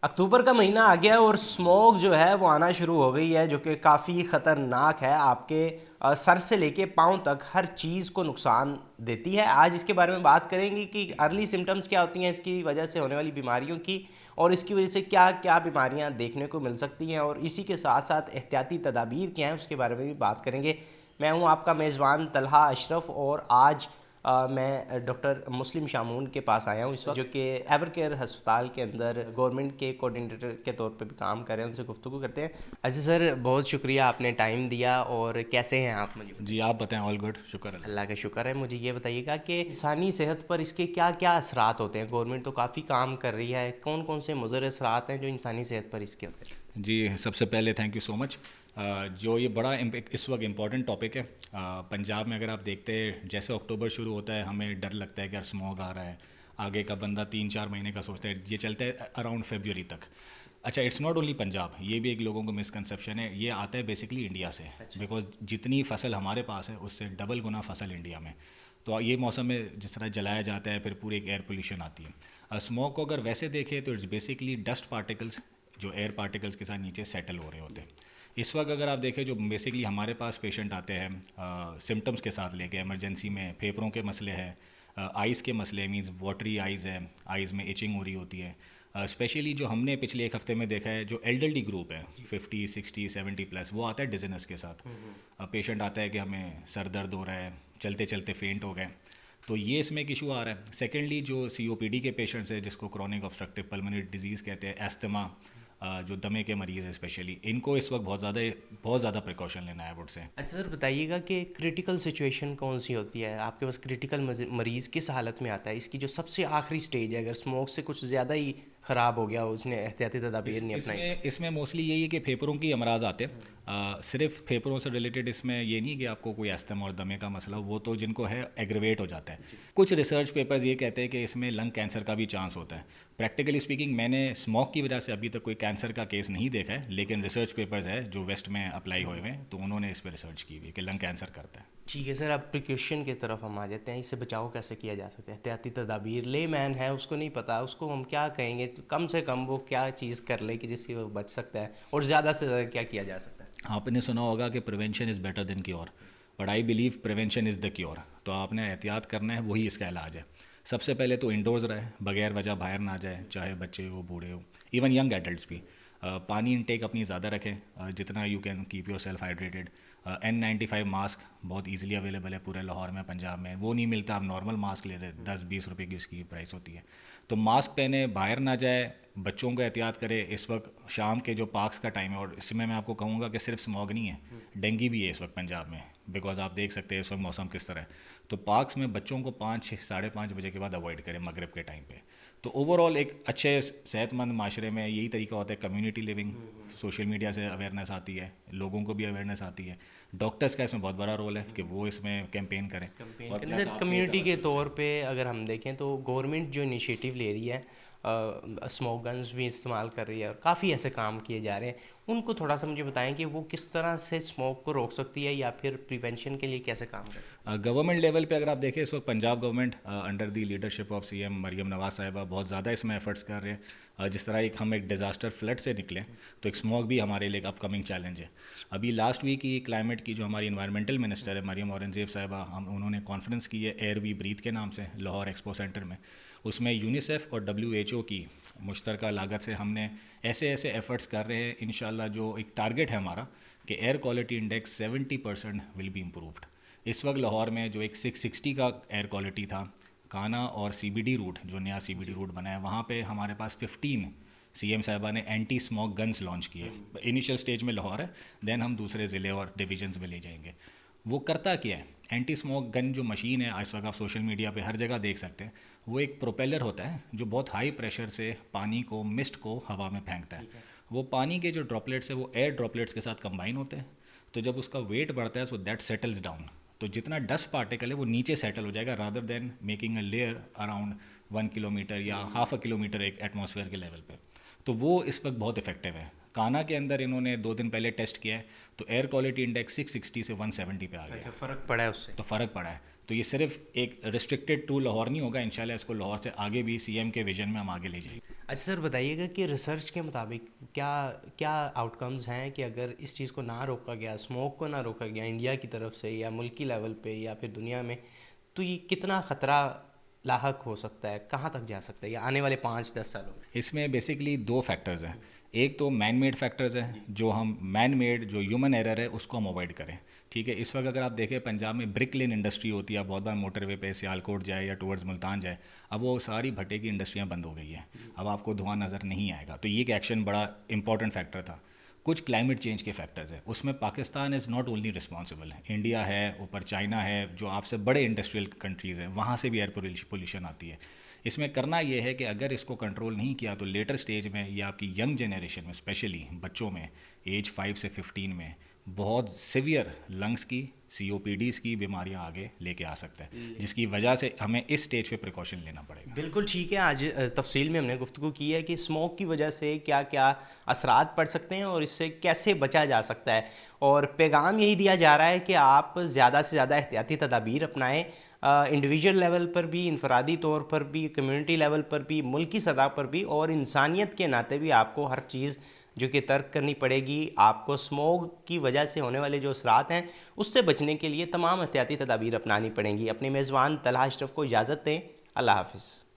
اکتوبر کا مہینہ آ گیا اور اسموگ جو ہے وہ آنا شروع ہو گئی ہے، جو کہ کافی خطرناک ہے، آپ کے سر سے لے کے پاؤں تک ہر چیز کو نقصان دیتی ہے۔ آج اس کے بارے میں بات کریں گے کہ ارلی سمٹمز کیا ہوتی ہیں اس کی وجہ سے ہونے والی بیماریوں کی، اور اس کی وجہ سے کیا کیا بیماریاں دیکھنے کو مل سکتی ہیں، اور اسی کے ساتھ ساتھ احتیاطی تدابیر کیا ہیں اس کے بارے میں بھی بات کریں گے۔ میں ہوں آپ کا میزبان طلحہ اشرف، اور آج میں ڈاکٹر مسلم شامون کے پاس آیا ہوں اس وقت، جو کہ ایور کیئر ہسپتال کے اندر گورنمنٹ کے کوآرڈینیٹر کے طور پہ بھی کام کر رہے ہیں، ان سے گفتگو کرتے ہیں۔ اچھا سر، بہت شکریہ آپ نے ٹائم دیا، اور کیسے ہیں آپ؟ مجھے جی آپ بتائیں. آل گڈ، شکر اللہ. اللہ کا شکر ہے۔ مجھے یہ بتائیے گا کہ انسانی صحت پر اس کے کیا کیا اثرات ہوتے ہیں؟ گورنمنٹ تو کافی کام کر رہی ہے، کون کون سے مضر اثرات ہیں جو انسانی صحت پر اس کے ہوتے ہیں؟ جی سب سے پہلے تھینک یو سو مچ. جو یہ بڑا اس وقت امپورٹنٹ ٹاپک ہے. پنجاب میں اگر آپ دیکھتے ہیں جیسے اکتوبر شروع ہوتا ہے ہمیں ڈر لگتا ہے کہ یار اسموگ آ رہا ہے، آگے کا بندہ 3-4 مہینے کا سوچتا ہے، یہ چلتا ہے اراؤنڈ فیبروری تک. اچھا، اٹس ناٹ اونلی پنجاب، یہ بھی ایک لوگوں کو مسکنسیپشن ہے، یہ آتا ہے بیسکلی انڈیا سے، بیکاز جتنی فصل ہمارے پاس ہے اس سے ڈبل گنا فصل انڈیا میں. تو یہ موسم میں جس طرح جلایا جاتا ہے پھر پوری ایک ایئر پولیوشن آتی ہے. اسموگ کو اگر ویسے دیکھیں تو اٹس بیسکلی ڈسٹ پارٹیکلس جو ایئر پارٹیکلس کے ساتھ نیچے سیٹل ہو رہے ہوتے ہیں. اس وقت اگر آپ دیکھیں جو بیسکلی ہمارے پاس پیشنٹ آتے ہیں سمٹمس کے ساتھ لے کے ایمرجنسی میں، پھیپھڑوں کے مسئلے ہیں، آئز کے مسئلے، مینز واٹری آئز ہے، آئز میں ایچنگ ہو رہی ہوتی ہے. اسپیشلی جو ہم نے پچھلے ایک ہفتے میں دیکھا ہے جو ایلڈرلی گروپ ہے 50 60 70 پلس، وہ آتا ہے ڈزنس کے ساتھ. پیشنٹ آتا ہے کہ ہمیں سر درد ہو رہا ہے، چلتے چلتے فینٹ ہو گئے، تو یہ اس میں ایک ایشو آ رہا ہے. سیکنڈلی جو سی او پی ڈی کے پیشنٹس ہیں جس کو کرونک آبسٹرکٹیو پلمنری ڈیزیز کہتے ہیں، ایستھما، جو دمے کے مریض ہیں اسپیشلی، ان کو اس وقت بہت زیادہ پریکاشن لینا ہے وڈ سے. اچھا سر، بتائیے گا کہ کریٹیکل سچویشن کون سی ہوتی ہے آپ کے پاس؟ کریٹیکل مریض کس حالت میں آتا ہے؟ اس کی جو سب سے آخری سٹیج ہے، اگر اسموک سے کچھ زیادہ ہی خراب ہو گیا، اس نے احتیاطی تدابیر نہیں اپنائی؟ اس میں موسٹلی یہی ہے کہ پھیپھڑوں کی امراض آتے ہیں. صرف پھیپھڑوں سے ریلیٹڈ اس میں یہ نہیں کہ آپ کو کوئی استھما اور دمے کا مسئلہ، وہ تو جن کو ہے ایگریویٹ ہو جاتا ہے. کچھ ریسرچ پیپرز یہ کہتے ہیں کہ اس میں لنگ کینسر کا بھی چانس ہوتا ہے. پریکٹیکلی اسپیکنگ میں نے اسموک کی وجہ سے ابھی تک کوئی کینسر کا کیس نہیں دیکھا ہے، لیکن ریسرچ پیپرز ہے جو ویسٹ میں اپلائی ہوئے ہیں تو انہوں نے اس پہ ریسرچ کی ہوئی کہ لنگ کینسر کرتا ہے. ٹھیک ہے سر، اب پریکاشن کی طرف ہم آ جاتے ہیں. اس سے بچاؤ کیسے کیا جا سکتا ہے؟ احتیاطی تدابیر، لے مین ہے اس کو نہیں پتا، اس کو ہم کیا کہیں گے کم سے کم وہ کیا چیز کر لے کہ جس سے وہ بچ سکتا ہے، اور زیادہ سے زیادہ کیا کیا جا سکتا ہے؟ آپ نے سنا ہوگا کہ prevention is better than cure, but I believe prevention is the cure. تو آپ نے احتیاط کرنا ہے، وہی اس کا علاج ہے. سب سے پہلے تو انڈورز رہے، بغیر وجہ باہر نہ جائے، چاہے بچے ہو بوڑھے ہو، ایون ینگ ایڈلٹس بھی. پانی انٹیک اپنی زیادہ رکھیں، جتنا you can keep yourself hydrated. N95 mask بہت ایزیلی اویلیبل ہے پورے لاہور میں، پنجاب میں وہ نہیں ملتا، آپ نارمل ماسک لے لیں، 10-20 روپے کی اس کی پرائس ہوتی ہے. تو ماسک پہنے، باہر نہ جائے، بچوں کو احتیاط کرے. اس وقت شام کے جو پارکس کا ٹائم ہے، اور اس میں آپ کو کہوں گا کہ صرف اسموگ نہیں ہے، ڈینگی بھی ہے اس وقت پنجاب میں، بیکاز آپ دیکھ سکتے ہیں اس وقت موسم کس طرح ہے. تو پارکس میں بچوں کو 5-5:30 بجے کے بعد اوائڈ کریں مغرب کے ٹائم پہ. تو اوور آل ایک اچھے صحت مند معاشرے میں یہی طریقہ ہوتا ہے، کمیونٹی لیونگ. سوشل میڈیا سے اویئرنیس آتی ہے، لوگوں کو بھی اویئرنیس آتی ہے. ڈاکٹرس کا اس میں بہت بڑا رول ہے کہ وہ اس میں کیمپین کریں. کمیونٹی کے طور پہ اگر ہم دیکھیں تو گورنمنٹ جو انیشیٹو لے رہی ہے، اسموک گنز بھی استعمال کر رہی ہے، اور کافی ایسے کام کیے جا رہے ہیں، ان کو تھوڑا سا مجھے بتائیں کہ وہ کس طرح سے اسموک کو روک سکتی ہے، یا پھر پریونشن کے لیے کیسے کام کرتی ہے؟ گورنمنٹ لیول پہ اگر آپ دیکھیں اس وقت Punjab government under the leadership of C M Maryam Nawaz صاحبہ بہت زیادہ اس میں ایفرٹس کر رہے ہیں. جس طرح ہم ایک ڈیزاسٹر فلڈ سے نکلیں تو ایک اسموک بھی ہمارے لیے ایک اپ کمنگ چیلنج ہے. ابھی لاسٹ ویک کی کلائمیٹ کی جو ہماری انوائرمنٹل منسٹر ہے مریم اورنگزیب صاحبہ، انہوں نے کانفرنس کی ہے ایئر وی بریتھ کے نام سے لاہور ایکسپو سینٹر میں. اس میں یونیسیف اور WHO کی مشترکہ لاگت سے ہم نے ایسے ایفرٹس کر رہے ہیں. انشاءاللہ جو ایک ٹارگیٹ ہے ہمارا کہ air quality index 70% will be improved. اس وقت لاہور میں جو ایک 660 کا ایئر کوالٹی تھا، کانا اور CBD روٹ جو نیا CBD روٹ بنا ہے، وہاں پہ ہمارے پاس 15 CM صاحبہ نے اینٹی اسموک گنز لانچ کیے. انیشیل سٹیج میں لاہور ہے، دین ہم دوسرے ضلع اور ڈویژنز میں لے جائیں گے. وہ کرتا کیا ہے؟ اینٹی اسموک گن جو مشین ہے، اس وقت آپ سوشل میڈیا پہ ہر جگہ دیکھ سکتے ہیں، وہ ایک پروپیلر ہوتا ہے جو بہت ہائی پریشر سے پانی کو، مسٹ کو ہوا میں پھینکتا ہے. وہ پانی کے جو ڈراپلیٹس ہیں وہ ایئر ڈراپلیٹس کے ساتھ کمبائن ہوتے ہیں. تو جب اس کا ویٹ بڑھتا ہے سو دیٹ سیٹلز ڈاؤن، تو جتنا ڈسٹ پارٹیکل ہے وہ نیچے سیٹل ہو جائے گا، rather than making a layer around 1 kilometre یا ½ کلومیٹر ایک ایٹماسفیئر کے لیول پہ. تو وہ اس وقت بہت افیکٹو ہے. کانا کے اندر انہوں نے 2 دن پہلے ٹیسٹ کیا ہے تو ایئر کوالٹی انڈیکس 660 سے 170 پہ آ گیا. فرق پڑا ہے اس سے؟ تو فرق پڑا ہے. تو یہ صرف ایک ریسٹرکٹیڈ ٹو لاہور نہیں ہوگا، انشاءاللہ اس کو لاہور سے آگے بھی سی ایم کے ویژن میں ہم آگے لے جائیں گے۔ اچھا سر، بتائیے گا کہ ریسرچ کے مطابق کیا کیا آؤٹ کمز ہیں کہ اگر اس چیز کو نہ روکا گیا، اسموک کو نہ روکا گیا انڈیا کی طرف سے یا ملکی لیول پہ یا پھر دنیا میں، تو یہ کتنا خطرہ لاحق ہو سکتا ہے، کہاں تک جا سکتا ہے یا آنے والے 5-10 سالوں میں؟ اس میں بیسکلی دو فیکٹرز ہیں، ایک تو مین میڈ فیکٹرز ہیں، جو ہم مین میڈ جو ہیومن ایرر ہے اس کو ہم اوائڈ کریں، ٹھیک ہے۔ اس وقت اگر آپ دیکھیں پنجاب میں برک لین انڈسٹری ہوتی ہے، بہت بار موٹر وے پہ سیالکوٹ جائے یا ٹورڈز ملتان جائے، اب وہ ساری بھٹے کی انڈسٹریاں بند ہو گئی ہیں، اب آپ کو دھواں نظر نہیں آئے گا، تو یہ ایک ایکشن بڑا امپورٹنٹ فیکٹر تھا۔ کچھ کلائمیٹ چینج کے فیکٹرز ہیں، اس میں Pakistan is not only responsible, India ہے، اوپر چائنا ہے، جو آپ سے بڑے انڈسٹریل کنٹریز ہیں، وہاں سے بھی ایئر پولیوشن آتی ہے۔ اس میں کرنا یہ ہے کہ اگر اس کو کنٹرول نہیں کیا تو لیٹر سٹیج میں یا آپ کی ینگ جنریشن میں، اسپیشلی بچوں میں ایج 5 سے 15 میں بہت سیویئر لنگس کی سی او پی ڈیز کی بیماریاں آگے لے کے آ سکتا ہے، جس کی وجہ سے ہمیں اس سٹیج پہ پریکاشن لینا پڑے گا۔ بالکل ٹھیک ہے، آج تفصیل میں ہم نے گفتگو کی ہے کہ اسموک کی وجہ سے کیا کیا اثرات پڑ سکتے ہیں اور اس سے کیسے بچا جا سکتا ہے، اور پیغام یہی دیا جا رہا ہے کہ آپ زیادہ سے زیادہ احتیاطی تدابیر اپنائیں، انڈیویجول لیول پر بھی، انفرادی طور پر بھی، کمیونٹی لیول پر بھی، ملکی سطح پر بھی، اور انسانیت کے ناطے بھی آپ کو ہر چیز جو کہ ترک کرنی پڑے گی۔ آپ کو اسموک کی وجہ سے ہونے والے جو اثرات ہیں اس سے بچنے کے لیے تمام احتیاطی تدابیر اپنانی پڑیں گی۔ اپنے میزبان طلحہ اشرف کو اجازت دیں، اللہ حافظ۔